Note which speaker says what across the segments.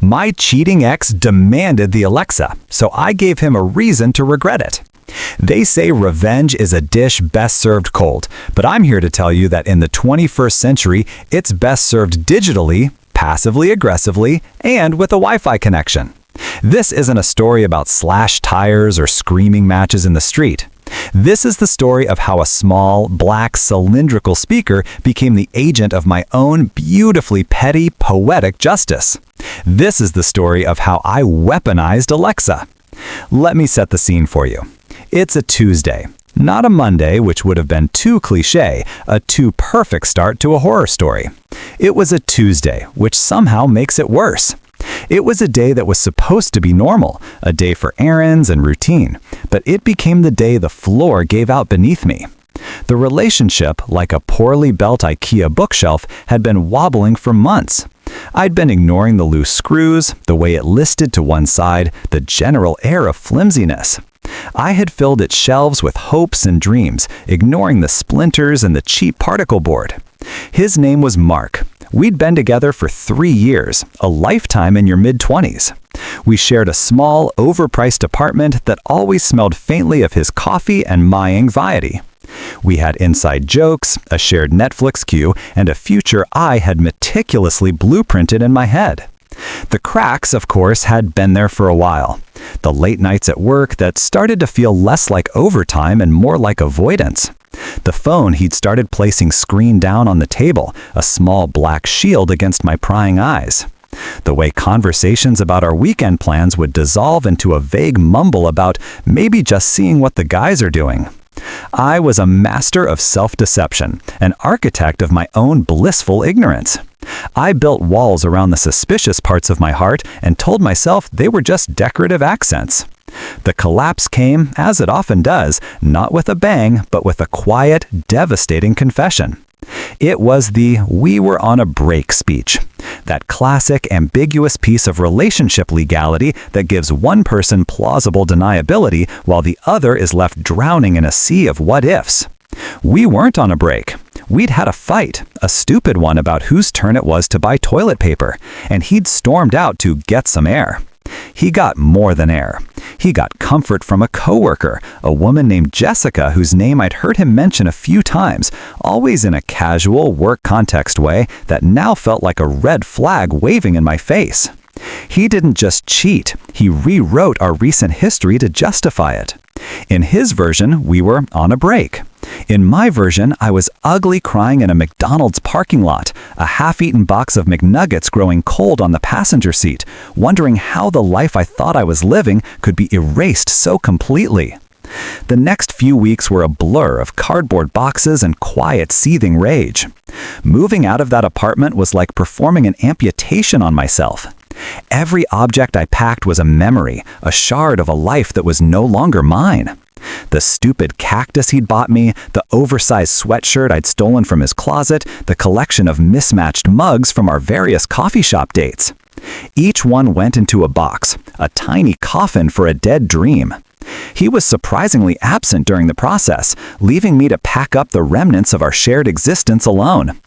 Speaker 1: My cheating ex demanded the Alexa, so I gave him a reason to regret it. They say revenge is a dish best served cold, but I'm here to tell you that in the 21st century, it's best served digitally, passively aggressively, and with a Wi-Fi connection. This isn't a story about slashed tires or screaming matches in the street. This is the story of how a small, black, cylindrical speaker became the agent of my own beautifully petty, poetic justice. This is the story of how I weaponized Alexa. Let me set the scene for you. It's a Tuesday, not a Monday, which would have been too cliché, a too perfect start to a horror story. It was a Tuesday, which somehow makes it worse. It was a day that was supposed to be normal, a day for errands and routine, but it became the day the floor gave out beneath me. The relationship, like a poorly built IKEA bookshelf, had been wobbling for months. I'd been ignoring the loose screws, the way it listed to one side, the general air of flimsiness. I had filled its shelves with hopes and dreams, ignoring the splinters and the cheap particle board. His name was Mark. We'd been together for 3 years, a lifetime in your mid-20s. We shared a small, overpriced apartment that always smelled faintly of his coffee and my anxiety. We had inside jokes, a shared Netflix queue, and a future I had meticulously blueprinted in my head. The cracks, of course, had been there for a while. The late nights at work that started to feel less like overtime and more like avoidance. The phone he'd started placing screen down on the table, a small black shield against my prying eyes. The way conversations about our weekend plans would dissolve into a vague mumble about maybe just seeing what the guys are doing. I was a master of self-deception, an architect of my own blissful ignorance. I built walls around the suspicious parts of my heart and told myself they were just decorative accents. The collapse came, as it often does, not with a bang, but with a quiet, devastating confession. It was the "we were on a break" speech. That classic, ambiguous piece of relationship legality that gives one person plausible deniability while the other is left drowning in a sea of what-ifs. We weren't on a break. We'd had a fight, a stupid one about whose turn it was to buy toilet paper, and he'd stormed out to get some air. He got more than air. He got comfort from a coworker, a woman named Jessica whose name I'd heard him mention a few times, always in a casual, work context way that now felt like a red flag waving in my face. He didn't just cheat, he rewrote our recent history to justify it. In his version, we were on a break. In my version, I was ugly crying in a McDonald's parking lot, a half-eaten box of McNuggets growing cold on the passenger seat, wondering how the life I thought I was living could be erased so completely. The next few weeks were a blur of cardboard boxes and quiet, seething rage. Moving out of that apartment was like performing an amputation on myself. Every object I packed was a memory, a shard of a life that was no longer mine. The stupid cactus he'd bought me, the oversized sweatshirt I'd stolen from his closet, the collection of mismatched mugs from our various coffee shop dates. Each one went into a box, a tiny coffin for a dead dream. He was surprisingly absent during the process, leaving me to pack up the remnants of our shared existence alone.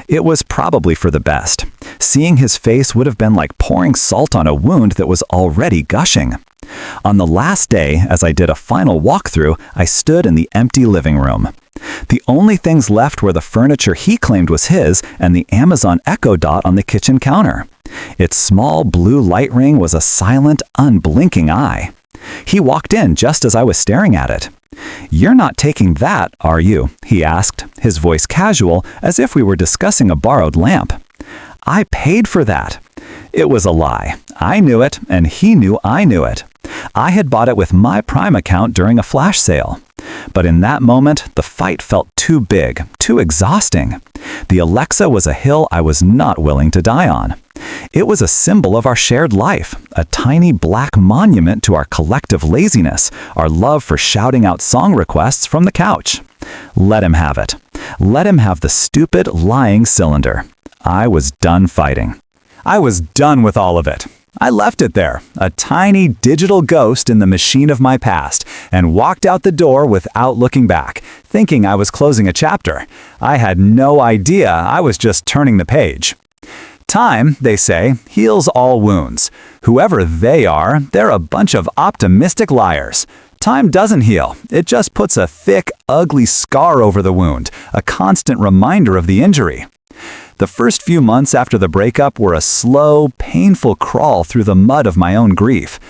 Speaker 1: It was probably for the best. Seeing his face would have been like pouring salt on a wound that was already gushing. On the last day, as I did a final walkthrough, I stood in the empty living room. The only things left were the furniture he claimed was his and the Amazon Echo Dot on the kitchen counter. Its small blue light ring was a silent, unblinking eye. He walked in just as I was staring at it. "You're not taking that, are you?" he asked, his voice casual, as if we were discussing a borrowed lamp. "I paid for that." It was a lie. I knew it, and he knew I knew it. I had bought it with my Prime account during a flash sale. But in that moment, the fight felt too big, too exhausting. The Alexa was a hill I was not willing to die on. It was a symbol of our shared life, a tiny black monument to our collective laziness, our love for shouting out song requests from the couch. Let him have it. Let him have the stupid, lying cylinder. I was done fighting. I was done with all of it. I left it there, a tiny digital ghost in the machine of my past, and walked out the door without looking back, thinking I was closing a chapter. I had no idea I was just turning the page. Time, they say, heals all wounds. Whoever they are, they're a bunch of optimistic liars. Time doesn't heal. It just puts a thick, ugly scar over the wound, a constant reminder of the injury. The first few months after the breakup were a slow, painful crawl through the mud of my own grief.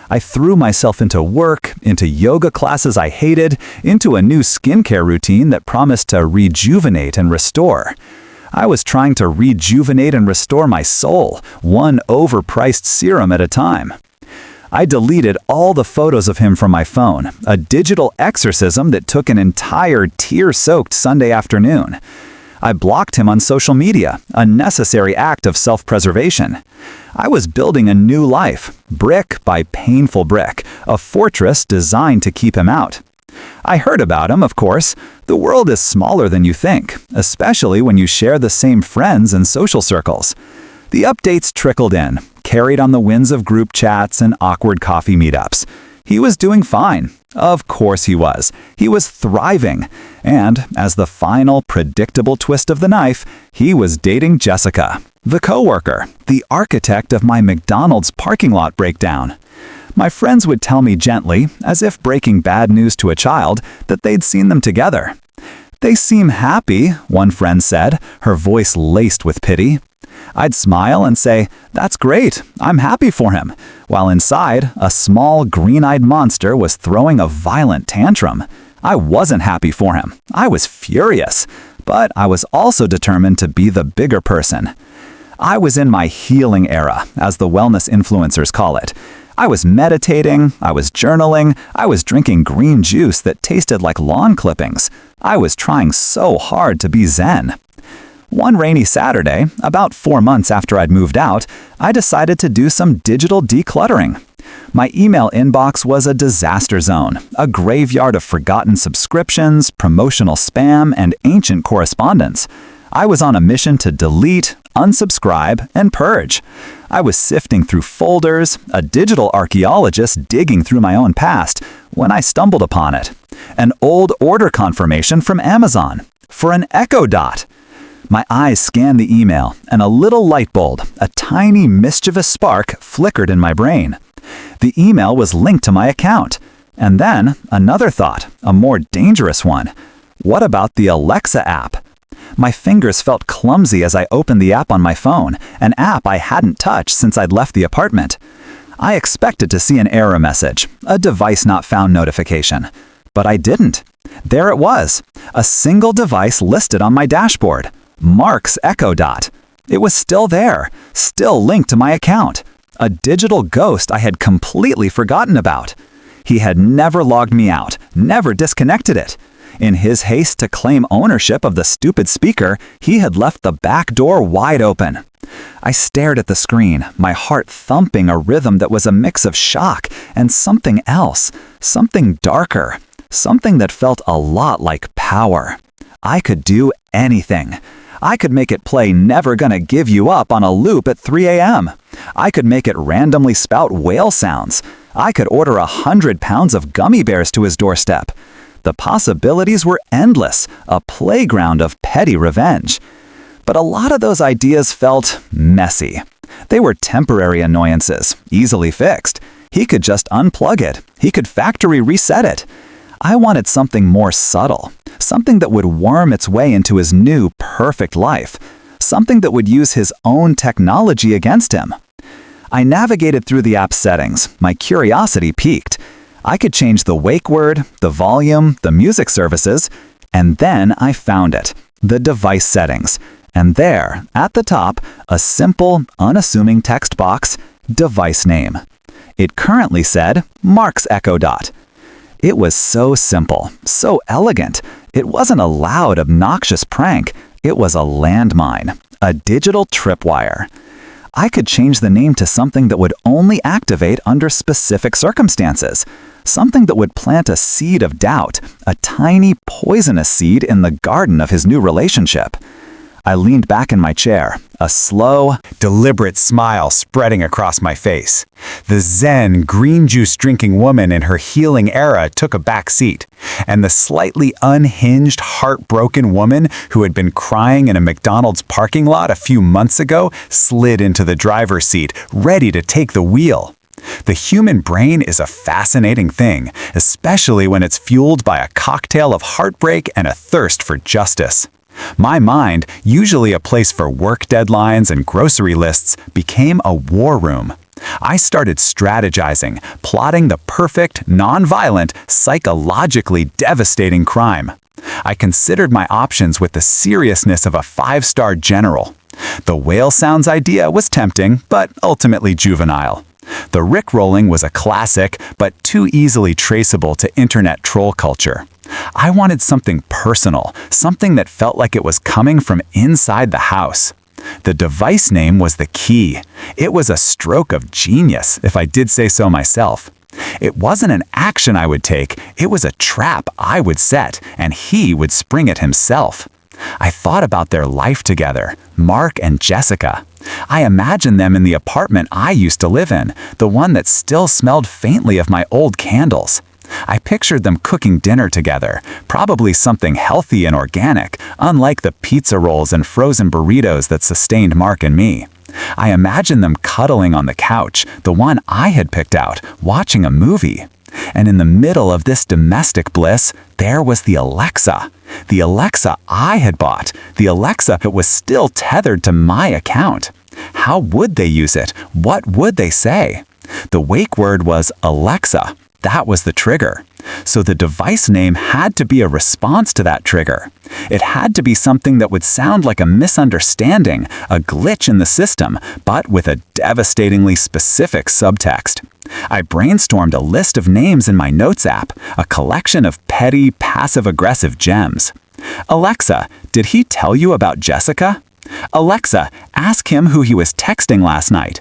Speaker 1: I threw myself into work, into yoga classes I hated, into a new skincare routine that promised to rejuvenate and restore. I was trying to rejuvenate and restore my soul, one overpriced serum at a time. I deleted all the photos of him from my phone, a digital exorcism that took an entire tear-soaked Sunday afternoon. I blocked him on social media, a necessary act of self-preservation. I was building a new life, brick by painful brick, a fortress designed to keep him out. I heard about him, of course. The world is smaller than you think, especially when you share the same friends and social circles. The updates trickled in, carried on the winds of group chats and awkward coffee meetups. He was doing fine. Of course he was. He was thriving. And, as the final, predictable twist of the knife, he was dating Jessica, the coworker, the architect of my McDonald's parking lot breakdown. My friends would tell me gently, as if breaking bad news to a child, that they'd seen them together. "They seem happy," one friend said, her voice laced with pity. I'd smile and say, "That's great, I'm happy for him," while inside, a small green-eyed monster was throwing a violent tantrum. I wasn't happy for him. I was furious. But I was also determined to be the bigger person. I was in my healing era, as the wellness influencers call it. I was meditating, I was journaling, I was drinking green juice that tasted like lawn clippings. I was trying so hard to be zen. One rainy Saturday, about 4 months after I'd moved out, I decided to do some digital decluttering. My email inbox was a disaster zone, a graveyard of forgotten subscriptions, promotional spam, and ancient correspondence. I was on a mission to delete, unsubscribe, and purge. I was sifting through folders, a digital archaeologist digging through my own past, when I stumbled upon it. An old order confirmation from Amazon for an Echo Dot. My eyes scanned the email, and a little light bulb, a tiny mischievous spark, flickered in my brain. The email was linked to my account. And then, another thought, a more dangerous one. What about the Alexa app? My fingers felt clumsy as I opened the app on my phone, an app I hadn't touched since I'd left the apartment. I expected to see an error message, a device not found notification. But I didn't. There it was, a single device listed on my dashboard, Mark's Echo Dot. It was still there, still linked to my account. A digital ghost I had completely forgotten about. He had never logged me out, never disconnected it. In his haste to claim ownership of the stupid speaker, he had left the back door wide open. I stared at the screen, my heart thumping a rhythm that was a mix of shock and something else, something darker, something that felt a lot like power. I could do anything. I could make it play Never Gonna Give You Up on a loop at 3 a.m. I could make it randomly spout whale sounds. I could order 100 pounds of gummy bears to his doorstep. The possibilities were endless, a playground of petty revenge. But a lot of those ideas felt messy. They were temporary annoyances, easily fixed. He could just unplug it. He could factory reset it. I wanted something more subtle, something that would worm its way into his new, perfect life, something that would use his own technology against him. I navigated through the app's settings. My curiosity piqued. I could change the wake word, the volume, the music services, and then I found it, the device settings. And there, at the top, a simple, unassuming text box, device name. It currently said, Mark's Echo Dot. It was so simple, so elegant. It wasn't a loud, obnoxious prank. It was a landmine, a digital tripwire. I could change the name to something that would only activate under specific circumstances, something that would plant a seed of doubt, a tiny poisonous seed in the garden of his new relationship. I leaned back in my chair, a slow, deliberate smile spreading across my face. The zen, green juice-drinking woman in her healing era took a back seat, and the slightly unhinged, heartbroken woman who had been crying in a McDonald's parking lot a few months ago slid into the driver's seat, ready to take the wheel. The human brain is a fascinating thing, especially when it's fueled by a cocktail of heartbreak and a thirst for justice. My mind, usually a place for work deadlines and grocery lists, became a war room. I started strategizing, plotting the perfect, non-violent, psychologically devastating crime. I considered my options with the seriousness of a five-star general. The whale sounds idea was tempting, but ultimately juvenile. The rickrolling was a classic, but too easily traceable to internet troll culture. I wanted something personal, something that felt like it was coming from inside the house. The device name was the key. It was a stroke of genius, if I did say so myself. It wasn't an action I would take, it was a trap I would set, and he would spring it himself. I thought about their life together, Mark and Jessica. I imagined them in the apartment I used to live in, the one that still smelled faintly of my old candles. I pictured them cooking dinner together, probably something healthy and organic, unlike the pizza rolls and frozen burritos that sustained Mark and me. I imagined them cuddling on the couch, the one I had picked out, watching a movie. And in the middle of this domestic bliss, there was the Alexa. The Alexa I had bought, the Alexa that was still tethered to my account. How would they use it? What would they say? The wake word was Alexa. That was the trigger. So the device name had to be a response to that trigger. It had to be something that would sound like a misunderstanding, a glitch in the system, but with a devastatingly specific subtext. I brainstormed a list of names in my Notes app, a collection of petty, passive-aggressive gems. Alexa, did he tell you about Jessica? Alexa, ask him who he was texting last night.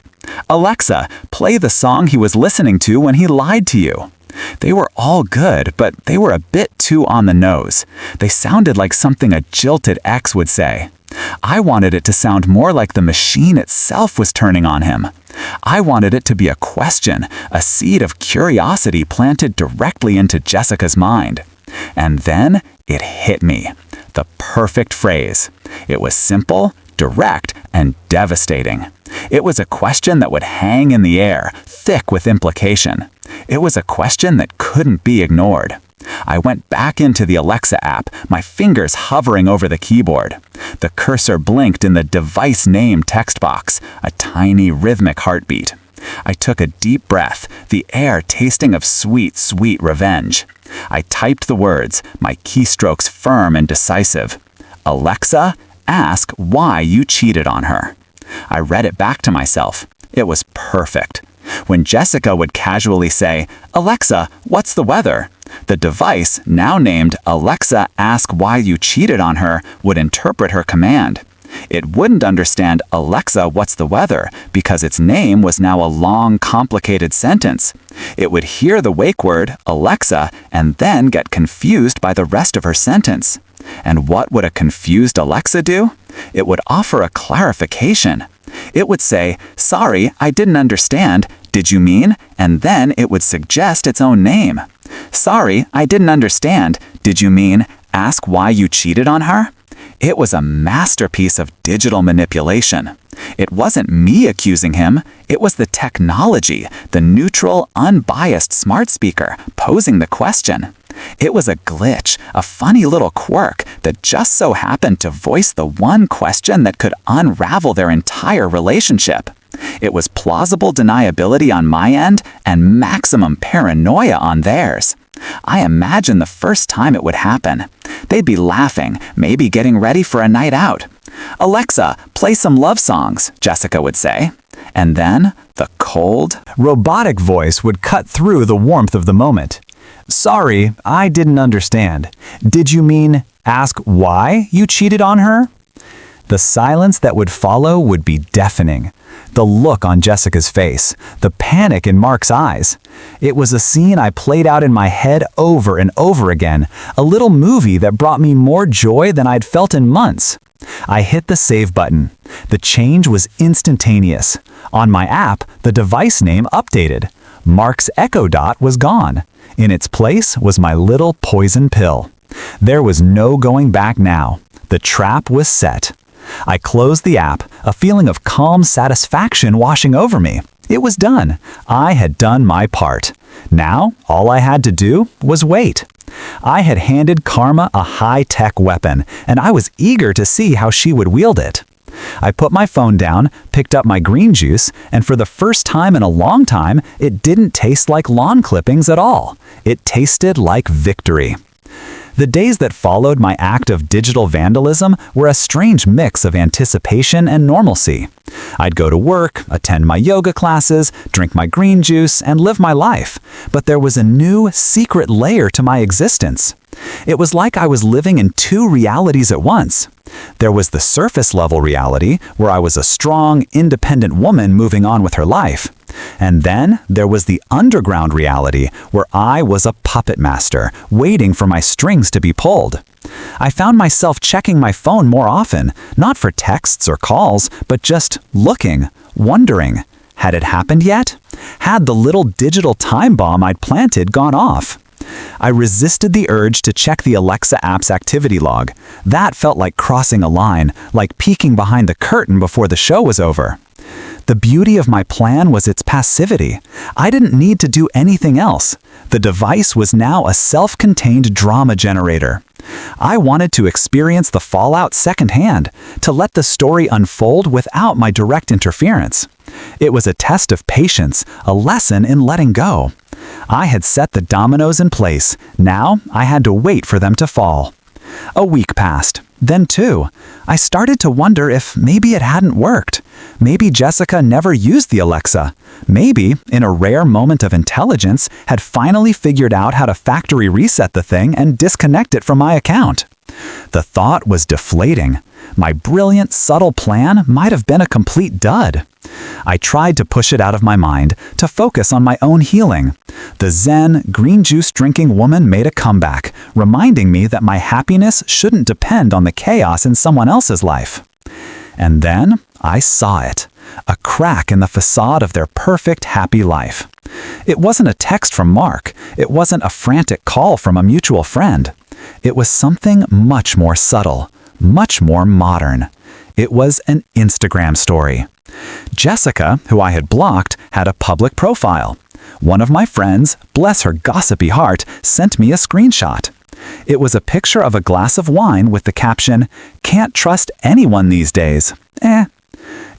Speaker 1: Alexa, play the song he was listening to when he lied to you. They were all good, but they were a bit too on the nose. They sounded like something a jilted ex would say. I wanted it to sound more like the machine itself was turning on him. I wanted it to be a question, a seed of curiosity planted directly into Jessica's mind. And then it hit me. The perfect phrase. It was simple, direct, and devastating. It was a question that would hang in the air, thick with implication. It was a question that couldn't be ignored. I went back into the Alexa app, my fingers hovering over the keyboard. The cursor blinked in the device name text box, a tiny rhythmic heartbeat. I took a deep breath, the air tasting of sweet, sweet revenge. I typed the words, my keystrokes firm and decisive. Alexa, ask why you cheated on her. I read it back to myself. It was perfect. When Jessica would casually say, Alexa, what's the weather? The device, now named Alexa Ask Why You Cheated on Her, would interpret her command. It wouldn't understand Alexa, what's the weather, because its name was now a long, complicated sentence. It would hear the wake word, Alexa, and then get confused by the rest of her sentence. And what would a confused Alexa do? It would offer a clarification. It would say, sorry, I didn't understand. Did you mean? And then it would suggest its own name. Sorry, I didn't understand. Did you mean? Ask why you cheated on her? It was a masterpiece of digital manipulation. It wasn't me accusing him. It was the technology, the neutral, unbiased smart speaker, posing the question. It was a glitch, a funny little quirk that just so happened to voice the one question that could unravel their entire relationship. It was plausible deniability on my end and maximum paranoia on theirs. I imagine the first time it would happen. They'd be laughing, maybe getting ready for a night out. Alexa, play some love songs, Jessica would say. And then the cold, robotic voice would cut through the warmth of the moment. Sorry, I didn't understand. Did you mean ask why you cheated on her? The silence that would follow would be deafening. The look on Jessica's face, the panic in Mark's eyes. It was a scene I played out in my head over and over again, a little movie that brought me more joy than I'd felt in months. I hit the save button. The change was instantaneous. On my app, the device name updated. Mark's Echo Dot was gone. In its place was my little poison pill. There was no going back now. The trap was set. I closed the app, a feeling of calm satisfaction washing over me. It was done. I had done my part. Now, all I had to do was wait. I had handed Karma a high-tech weapon, and I was eager to see how she would wield it. I put my phone down, picked up my green juice, and for the first time in a long time, it didn't taste like lawn clippings at all. It tasted like victory. The days that followed my act of digital vandalism were a strange mix of anticipation and normalcy. I'd go to work, attend my yoga classes, drink my green juice, and live my life. But there was a new, secret layer to my existence. It was like I was living in two realities at once. There was the surface-level reality, where I was a strong, independent woman moving on with her life. And then there was the underground reality, where I was a puppet master, waiting for my strings to be pulled. I found myself checking my phone more often, not for texts or calls, but just looking, wondering, had it happened yet? Had the little digital time bomb I'd planted gone off? I resisted the urge to check the Alexa app's activity log. That felt like crossing a line, like peeking behind the curtain before the show was over. The beauty of my plan was its passivity. I didn't need to do anything else. The device was now a self-contained drama generator. I wanted to experience the fallout secondhand, to let the story unfold without my direct interference. It was a test of patience, a lesson in letting go. I had set the dominoes in place. Now I had to wait for them to fall. A week passed, then two. I started to wonder if maybe it hadn't worked. Maybe Jessica never used the Alexa. Maybe, in a rare moment of intelligence, had finally figured out how to factory reset the thing and disconnect it from my account. The thought was deflating. My brilliant, subtle plan might have been a complete dud. I tried to push it out of my mind, to focus on my own healing. The zen, green juice drinking woman made a comeback, reminding me that my happiness shouldn't depend on the chaos in someone else's life. And then I saw it, a crack in the facade of their perfect, happy life. It wasn't a text from Mark. It wasn't a frantic call from a mutual friend. It was something much more subtle, much more modern. It was an Instagram story. Jessica, who I had blocked, had a public profile. One of my friends, bless her gossipy heart, sent me a screenshot. It was a picture of a glass of wine with the caption, "Can't trust anyone these days."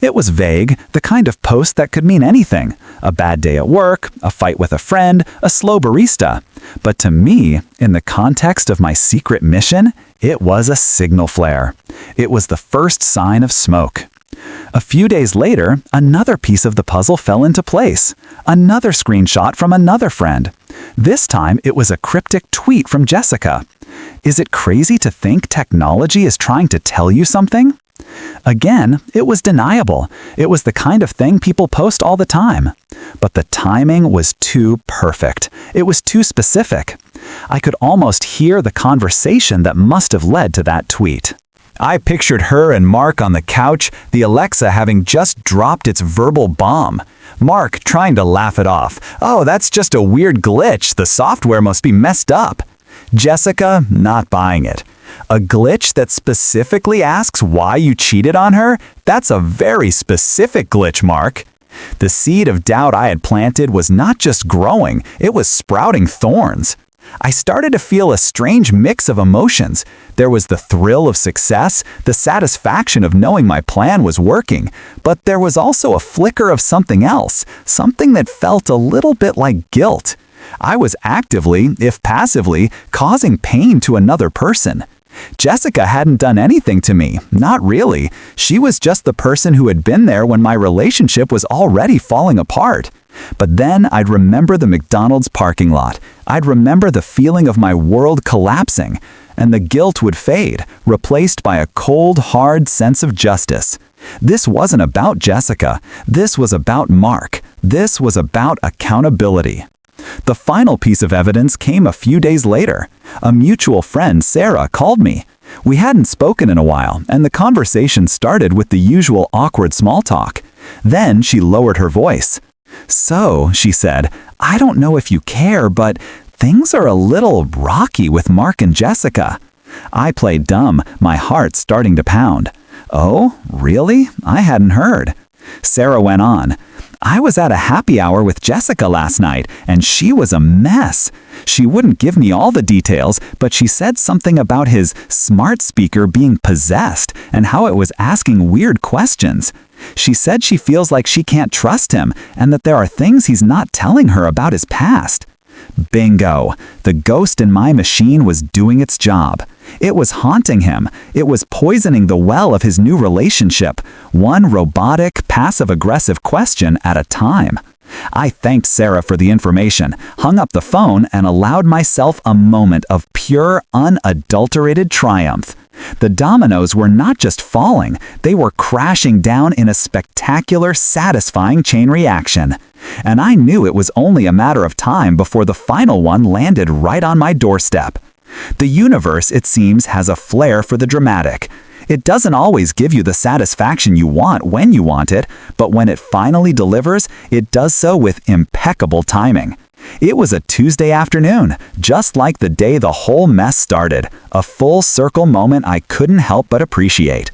Speaker 1: It was vague, the kind of post that could mean anything. A bad day at work, a fight with a friend, a slow barista. But to me, in the context of my secret mission, it was a signal flare. It was the first sign of smoke. A few days later, another piece of the puzzle fell into place. Another screenshot from another friend. This time, it was a cryptic tweet from Jessica. Is it crazy to think technology is trying to tell you something? Again, it was deniable. It was the kind of thing people post all the time. But the timing was too perfect. It was too specific. I could almost hear the conversation that must have led to that tweet. I pictured her and Mark on the couch, the Alexa having just dropped its verbal bomb. Mark trying to laugh it off. "Oh, that's just a weird glitch. The software must be messed up." Jessica not buying it. A glitch that specifically asks why you cheated on her? That's a very specific glitch, Mark. The seed of doubt I had planted was not just growing, it was sprouting thorns. I started to feel a strange mix of emotions. There was the thrill of success, the satisfaction of knowing my plan was working, but there was also a flicker of something else, something that felt a little bit like guilt. I was actively, if passively, causing pain to another person. Jessica hadn't done anything to me, not really. She was just the person who had been there when my relationship was already falling apart. But then I'd remember the McDonald's parking lot. I'd remember the feeling of my world collapsing, and the guilt would fade, replaced by a cold, hard sense of justice. This wasn't about Jessica. This was about Mark. This was about accountability. The final piece of evidence came a few days later. A mutual friend, Sarah, called me. We hadn't spoken in a while, and the conversation started with the usual awkward small talk. Then she lowered her voice. "So," she said, "I don't know if you care, but things are a little rocky with Mark and Jessica." I played dumb, my heart starting to pound. "Oh, really? I hadn't heard." Sarah went on. "I was at a happy hour with Jessica last night, and she was a mess. She wouldn't give me all the details, but she said something about his smart speaker being possessed and how it was asking weird questions. She said she feels like she can't trust him and that there are things he's not telling her about his past." Bingo! The ghost in my machine was doing its job. It was haunting him. It was poisoning the well of his new relationship, one robotic, passive-aggressive question at a time. I thanked Sarah for the information, hung up the phone, and allowed myself a moment of pure, unadulterated triumph. The dominoes were not just falling, they were crashing down in a spectacular, satisfying chain reaction. And I knew it was only a matter of time before the final one landed right on my doorstep. The universe, it seems, has a flair for the dramatic. It doesn't always give you the satisfaction you want when you want it, but when it finally delivers, it does so with impeccable timing. It was a Tuesday afternoon, just like the day the whole mess started, a full circle moment I couldn't help but appreciate.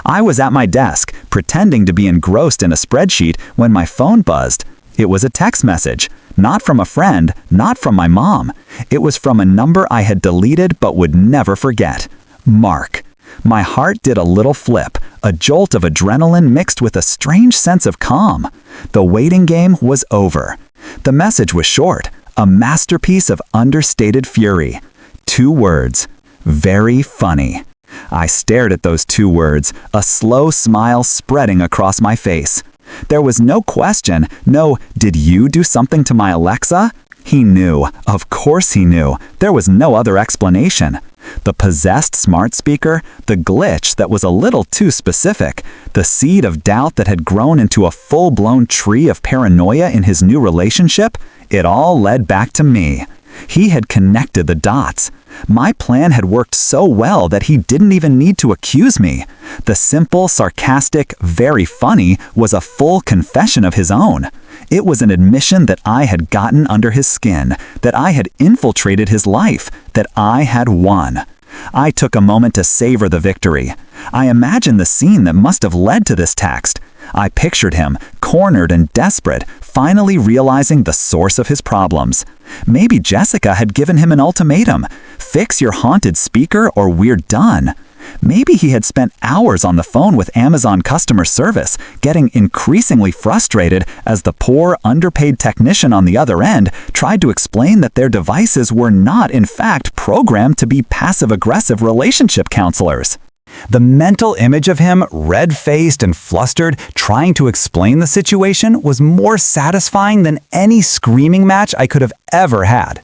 Speaker 1: I was at my desk, pretending to be engrossed in a spreadsheet when my phone buzzed. It was a text message, not from a friend, not from my mom. It was from a number I had deleted but would never forget. Mark. My heart did a little flip, a jolt of adrenaline mixed with a strange sense of calm. The waiting game was over. The message was short, a masterpiece of understated fury. 2 words. Very funny. I stared at those 2 words, a slow smile spreading across my face. There was no question, no, "Did you do something to my Alexa?" He knew. Of course he knew. There was no other explanation. The possessed smart speaker, the glitch that was a little too specific, the seed of doubt that had grown into a full-blown tree of paranoia in his new relationship, it all led back to me. He had connected the dots. My plan had worked so well that he didn't even need to accuse me. The simple, sarcastic, very funny was a full confession of his own. It was an admission that I had gotten under his skin, that I had infiltrated his life, that I had won. I took a moment to savor the victory. I imagined the scene that must have led to this text. I pictured him, cornered and desperate, finally realizing the source of his problems. Maybe Jessica had given him an ultimatum. Fix your haunted speaker or we're done. Maybe he had spent hours on the phone with Amazon customer service, getting increasingly frustrated as the poor, underpaid technician on the other end tried to explain that their devices were not, in fact, programmed to be passive-aggressive relationship counselors. The mental image of him, red-faced and flustered, trying to explain the situation was more satisfying than any screaming match I could have ever had.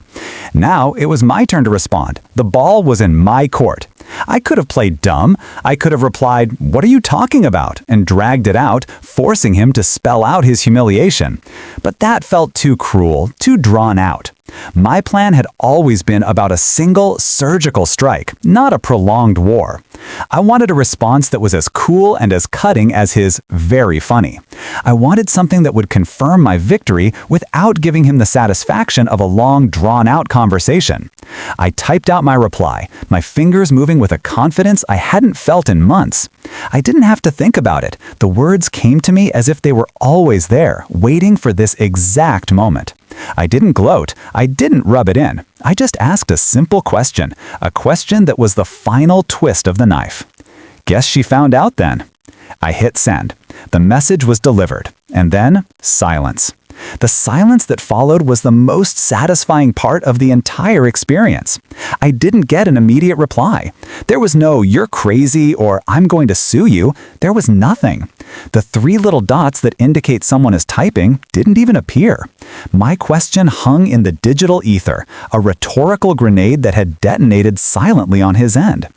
Speaker 1: Now it was my turn to respond. The ball was in my court. I could have played dumb. I could have replied, "What are you talking about?" and dragged it out, forcing him to spell out his humiliation. But that felt too cruel, too drawn out. My plan had always been about a single, surgical strike, not a prolonged war. I wanted a response that was as cool and as cutting as his very funny. I wanted something that would confirm my victory without giving him the satisfaction of a long, drawn-out conversation. I typed out my reply, my fingers moving with a confidence I hadn't felt in months. I didn't have to think about it. The words came to me as if they were always there, waiting for this exact moment. I didn't gloat. I didn't rub it in. I just asked a simple question, a question that was the final twist of the knife. Guess she found out then. I hit send. The message was delivered. And then, silence. The silence that followed was the most satisfying part of the entire experience. I didn't get an immediate reply. There was no "you're crazy" or "I'm going to sue you." There was nothing. The 3 little dots that indicate someone is typing didn't even appear. My question hung in the digital ether, a rhetorical grenade that had detonated silently on his end.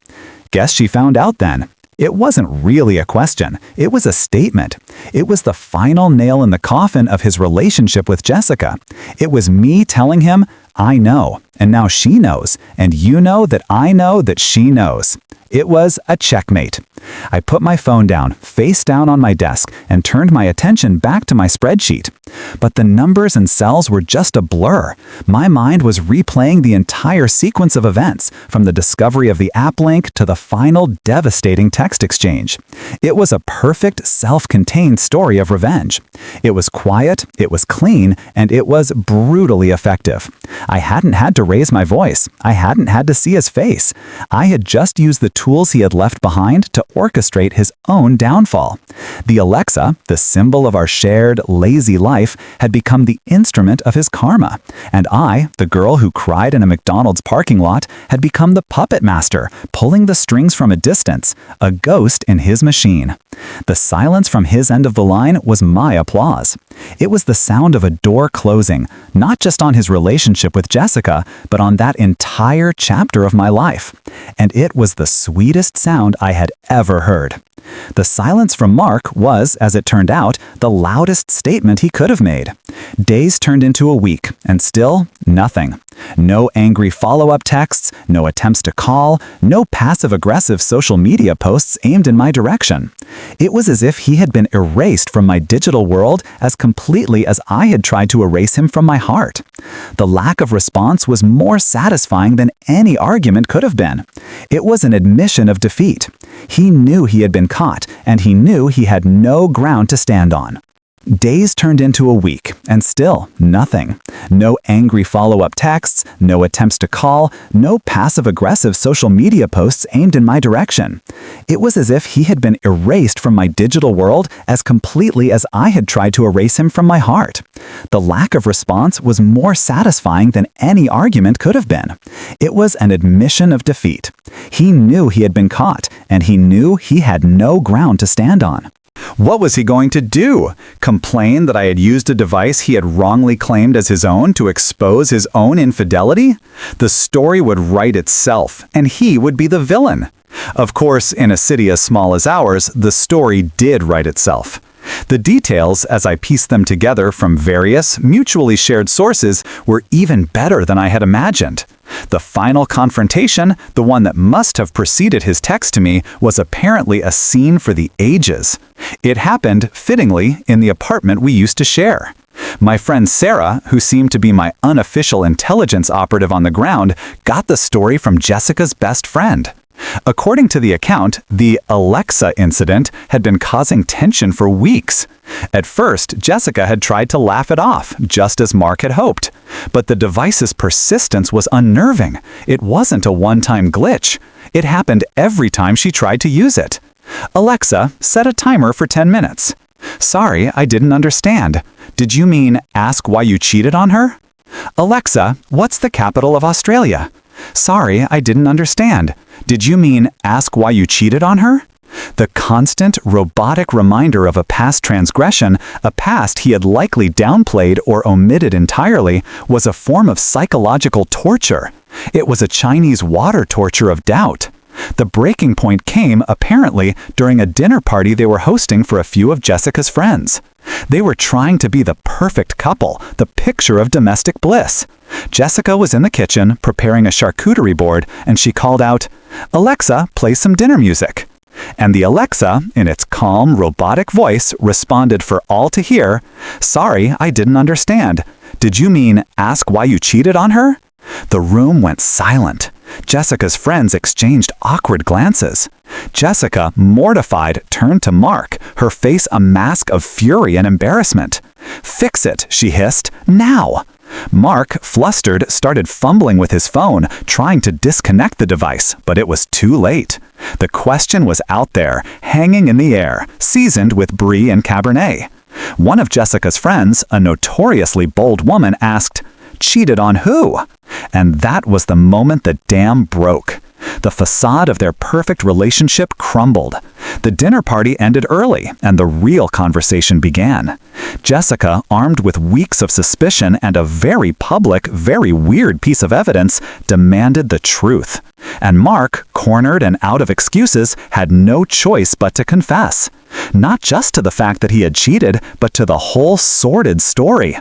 Speaker 1: Guess she found out then. It wasn't really a question. It was a statement. It was the final nail in the coffin of his relationship with Jessica. It was me telling him, "I know, and now she knows, and you know that I know that she knows." It was a checkmate. I put my phone down, face down on my desk, and turned my attention back to my spreadsheet. But the numbers and cells were just a blur. My mind was replaying the entire sequence of events, from the discovery of the app link to the final devastating text exchange. It was a perfect, self-contained story of revenge. It was quiet, it was clean, and it was brutally effective. I hadn't had to raise my voice. I hadn't had to see his face. I had just used the tools he had left behind to orchestrate his own downfall. The Alexa, the symbol of our shared, lazy life, had become the instrument of his karma. And I, the girl who cried in a McDonald's parking lot, had become the puppet master, pulling the strings from a distance, a ghost in his machine. The silence from his end of the line was my applause. It was the sound of a door closing, not just on his relationship with Jessica, but on that entire chapter of my life. And it was the sweetest sound I had ever heard. The silence from Mark was, as it turned out, the loudest statement he could have made. Days turned into a week, and still, nothing. No angry follow-up texts, no attempts to call, no passive-aggressive social media posts aimed in my direction. It was as if he had been erased from my digital world as completely as I had tried to erase him from my heart. The lack of response was more satisfying than any argument could have been. It was an admission of defeat. He knew he had been caught, and he knew he had no ground to stand on. Days turned into a week, and still nothing. No angry follow-up texts, no attempts to call, no passive-aggressive social media posts aimed in my direction. It was as if he had been erased from my digital world as completely as I had tried to erase him from my heart. The lack of response was more satisfying than any argument could have been. It was an admission of defeat. He knew he had been caught, and he knew he had no ground to stand on. What was he going to do? Complain that I had used a device he had wrongly claimed as his own to expose his own infidelity? The story would write itself, and he would be the villain. Of course, in a city as small as ours, the story did write itself. The details, as I pieced them together from various, mutually shared sources, were even better than I had imagined. The final confrontation, the one that must have preceded his text to me, was apparently a scene for the ages. It happened, fittingly, in the apartment we used to share. My friend Sarah, who seemed to be my unofficial intelligence operative on the ground, got the story from Jessica's best friend. According to the account, the Alexa incident had been causing tension for weeks. At first, Jessica had tried to laugh it off, just as Mark had hoped. But the device's persistence was unnerving. It wasn't a one-time glitch. It happened every time she tried to use it. Alexa, set a timer for 10 minutes. Sorry, I didn't understand. Did you mean ask why you cheated on her? Alexa, what's the capital of Australia? Sorry, I didn't understand. Did you mean ask why you cheated on her? The constant, robotic reminder of a past transgression, a past he had likely downplayed or omitted entirely, was a form of psychological torture. It was a Chinese water torture of doubt. The breaking point came, apparently, during a dinner party they were hosting for a few of Jessica's friends. They were trying to be the perfect couple, the picture of domestic bliss. Jessica was in the kitchen, preparing a charcuterie board, and she called out, "Alexa, play some dinner music." And the Alexa, in its calm, robotic voice, responded for all to hear, "Sorry, I didn't understand. Did you mean ask why you cheated on her?" The room went silent. Jessica's friends exchanged awkward glances. Jessica, mortified, turned to Mark, her face a mask of fury and embarrassment. "Fix it," she hissed. "Now!" Mark, flustered, started fumbling with his phone, trying to disconnect the device, but it was too late. The question was out there, hanging in the air, seasoned with brie and Cabernet. One of Jessica's friends, a notoriously bold woman, asked, "Cheated on who?" And that was the moment the dam broke. The facade of their perfect relationship crumbled. The dinner party ended early, and the real conversation began. Jessica, armed with weeks of suspicion and a very public, very weird piece of evidence, demanded the truth. And Mark, cornered and out of excuses, had no choice but to confess. Not just to the fact that he had cheated, but to the whole sordid story.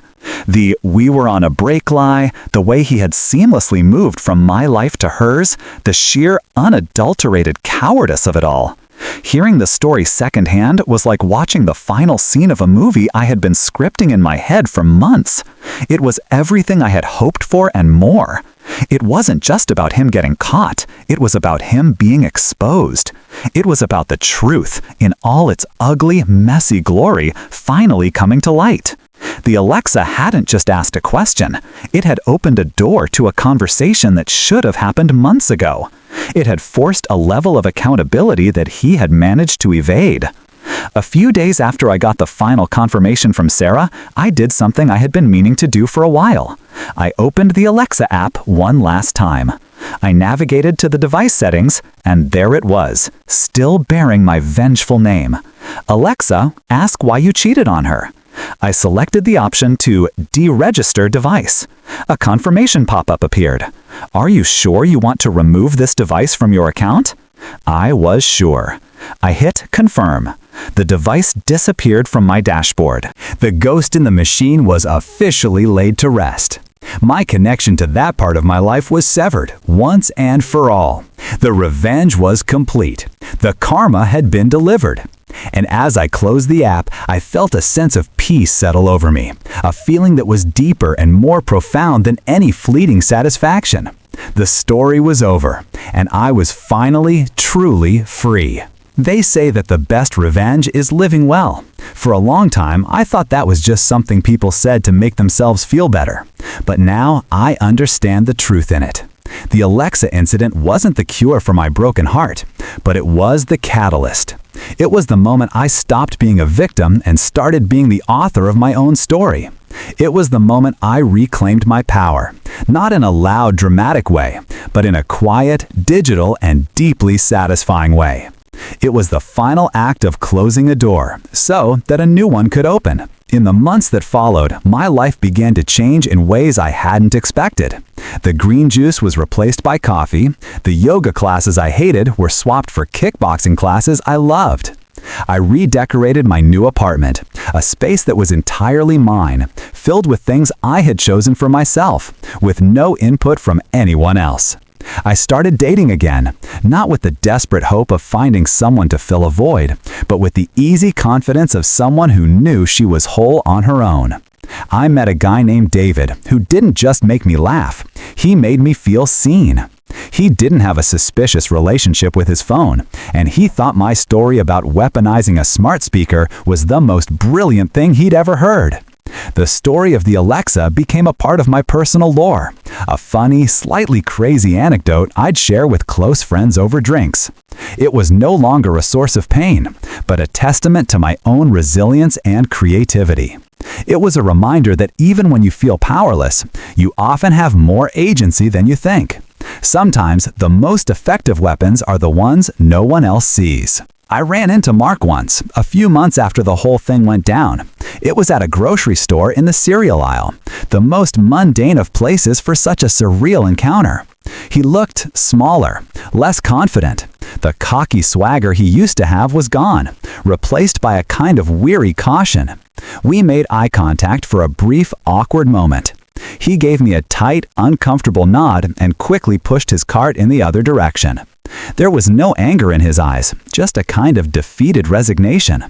Speaker 1: The "we were on a break" lie, the way he had seamlessly moved from my life to hers, the sheer unadulterated cowardice of it all. Hearing the story secondhand was like watching the final scene of a movie I had been scripting in my head for months. It was everything I had hoped for and more. It wasn't just about him getting caught, it was about him being exposed. It was about the truth, in all its ugly, messy glory, finally coming to light. The Alexa hadn't just asked a question. It had opened a door to a conversation that should have happened months ago. It had forced a level of accountability that he had managed to evade. A few days after I got the final confirmation from Sarah, I did something I had been meaning to do for a while. I opened the Alexa app one last time. I navigated to the device settings, and there it was, still bearing my vengeful name. "Alexa, ask why you cheated on her." I selected the option to deregister device. A confirmation pop-up appeared. "Are you sure you want to remove this device from your account?" I was sure. I hit confirm. The device disappeared from my dashboard. The ghost in the machine was officially laid to rest. My connection to that part of my life was severed, once and for all. The revenge was complete. The karma had been delivered. And as I closed the app, I felt a sense of peace settle over me, a feeling that was deeper and more profound than any fleeting satisfaction. The story was over, and I was finally, truly free. They say that the best revenge is living well. For a long time, I thought that was just something people said to make themselves feel better. But now I understand the truth in it. The Alexa incident wasn't the cure for my broken heart, but it was the catalyst. It was the moment I stopped being a victim and started being the author of my own story. It was the moment I reclaimed my power, not in a loud, dramatic way, but in a quiet, digital, and deeply satisfying way. It was the final act of closing a door so that a new one could open. In the months that followed, my life began to change in ways I hadn't expected. The green juice was replaced by coffee. The yoga classes I hated were swapped for kickboxing classes I loved. I redecorated my new apartment, a space that was entirely mine, filled with things I had chosen for myself, with no input from anyone else. I started dating again, not with the desperate hope of finding someone to fill a void, but with the easy confidence of someone who knew she was whole on her own. I met a guy named David who didn't just make me laugh, he made me feel seen. He didn't have a suspicious relationship with his phone, and he thought my story about weaponizing a smart speaker was the most brilliant thing he'd ever heard. The story of the Alexa became a part of my personal lore, a funny, slightly crazy anecdote I'd share with close friends over drinks. It was no longer a source of pain, but a testament to my own resilience and creativity. It was a reminder that even when you feel powerless, you often have more agency than you think. Sometimes the most effective weapons are the ones no one else sees. I ran into Mark once, a few months after the whole thing went down. It was at a grocery store in the cereal aisle, the most mundane of places for such a surreal encounter. He looked smaller, less confident. The cocky swagger he used to have was gone, replaced by a kind of weary caution. We made eye contact for a brief, awkward moment. He gave me a tight, uncomfortable nod and quickly pushed his cart in the other direction. There was no anger in his eyes, just a kind of defeated resignation.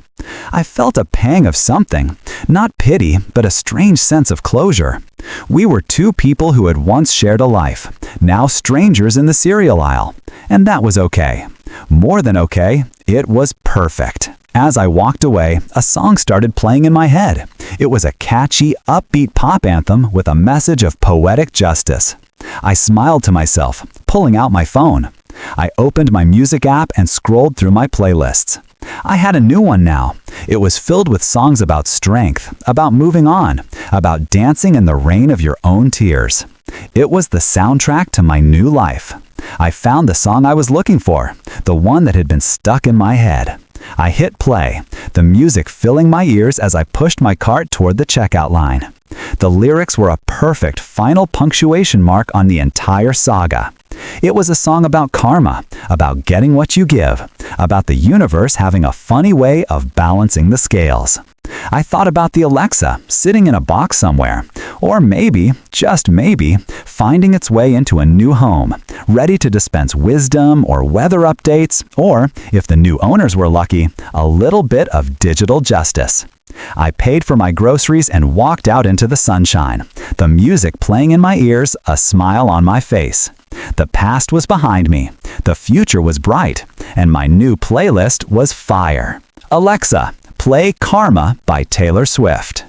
Speaker 1: I felt a pang of something, not pity, but a strange sense of closure. We were two people who had once shared a life, now strangers in the cereal aisle, and that was okay. More than okay, it was perfect. As I walked away, a song started playing in my head. It was a catchy, upbeat pop anthem with a message of poetic justice. I smiled to myself, pulling out my phone. I opened my music app and scrolled through my playlists. I had a new one now. It was filled with songs about strength, about moving on, about dancing in the rain of your own tears. It was the soundtrack to my new life. I found the song I was looking for, the one that had been stuck in my head. I hit play, the music filling my ears as I pushed my cart toward the checkout line. The lyrics were a perfect final punctuation mark on the entire saga. It was a song about karma, about getting what you give, about the universe having a funny way of balancing the scales. I thought about the Alexa sitting in a box somewhere, or maybe, just maybe, finding its way into a new home, ready to dispense wisdom or weather updates, or, if the new owners were lucky, a little bit of digital justice. I paid for my groceries and walked out into the sunshine, the music playing in my ears, a smile on my face. The past was behind me, the future was bright, and my new playlist was fire. Alexa, play Karma by Taylor Swift.